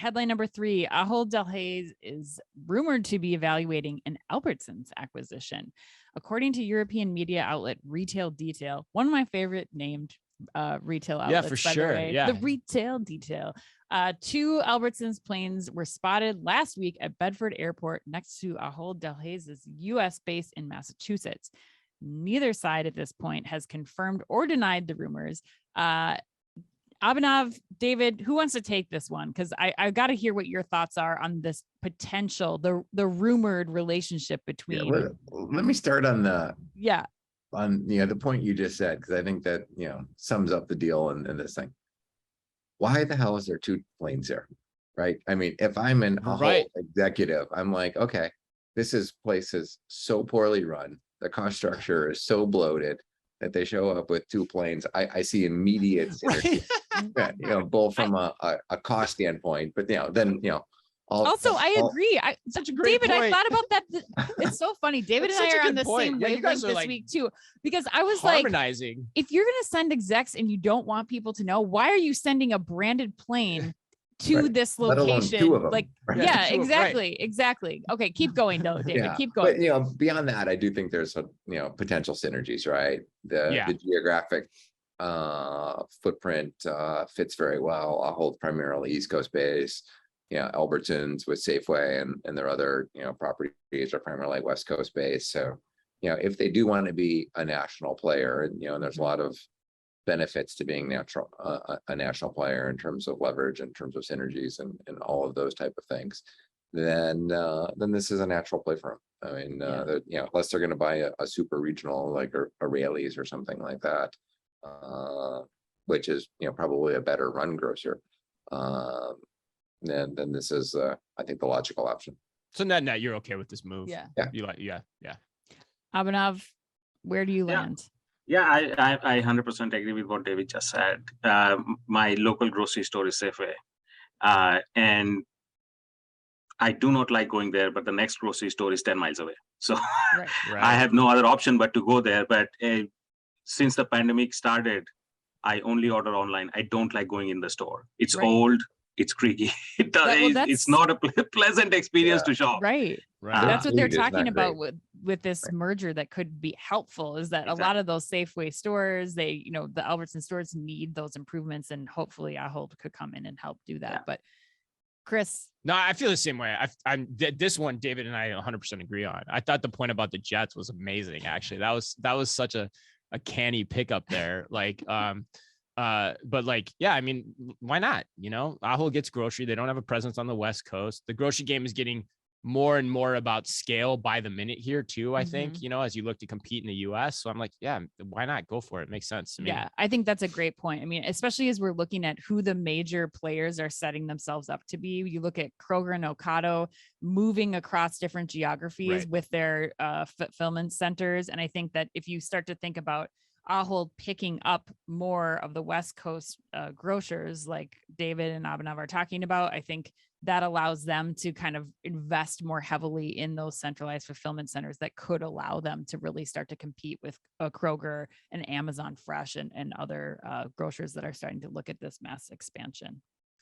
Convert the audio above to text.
headline number 3, Ahold Delhaize is rumored to be evaluating an Albertsons acquisition. According to European media outlet Retail Detail, one of my favorite named retail outlets, for by sure. the way, Yeah. the Retail Detail. 2 Albertsons planes were spotted last week at Bedford Airport next to Ahold Delhaize's U.S. base in Massachusetts. Neither side at this point has confirmed or denied the rumors. Abhinav, David, who wants to take this one? Because I got to hear what your thoughts are on this potential, the rumored relationship between. Yeah, let me start on the point you just said, because I think that sums up the deal in this thing. Why the hell is there 2 planes there, right? I mean, if I'm a whole executive, I'm like, okay, place is so poorly run, the cost structure is so bloated that they show up with 2 planes. I see immediate synergy, both from a cost standpoint, but I agree. Such a great David, point. I thought about that. It's so funny. David and I are on the same wavelength this week too, because I was harmonizing. Like, if you're going to send execs and you don't want people to know, why are you sending a branded plane to this location? 2 of them. Like, exactly. Okay, keep going though, David. Yeah. Keep going. But beyond that, I do think there's potential synergies, right? The geographic footprint fits very well. Ahold primarily East Coast base. Albertsons with Safeway and their other properties are primarily West Coast based. So if they do want to be a national player, and there's a lot of benefits to being a national player in terms of leverage, in terms of synergies, and all of those type of things, then this is a natural play for them. I mean, unless they're going to buy a super regional like a Raley's or something like that, which is probably a better run grocer. Then this is I think the logical option. So net you're okay with this move? Yeah. You like Abhinav, where do you land? Yeah, I 100% agree with what David just said. My local grocery store is Safeway, and I do not like going there, but the next grocery store is 10 miles away. So I have no other option but to go there. But since the pandemic started, I only order online. I don't like going in the store. It's old. It's creaky. It's not a pleasant experience to shop. Right. That's what they're talking about with this merger that could be helpful, is that a lot of those Safeway stores, the Albertsons stores need those improvements, and hopefully Ahold could come in and help do that. Yeah. But Chris. No, I feel the same way. I'm this one, David and I 100% agree on. I thought the point about the Jets was amazing. Actually, that was such a canny pickup there. But I mean, why not? Ahold gets grocery. They don't have a presence on the West Coast. The grocery game is getting more and more about scale by the minute here too. I think, as you look to compete in the US. So I'm like, yeah, why not go for it? It makes sense to me. Yeah, I think that's a great point. I mean, especially as we're looking at who the major players are setting themselves up to be. You look at Kroger and Ocado moving across different geographies with their fulfillment centers. And I think that if you start to think about Ahold picking up more of the West Coast grocers like David and Abhinav are talking about, I think that allows them to kind of invest more heavily in those centralized fulfillment centers that could allow them to really start to compete with Kroger and Amazon Fresh and other grocers that are starting to look at this mass expansion.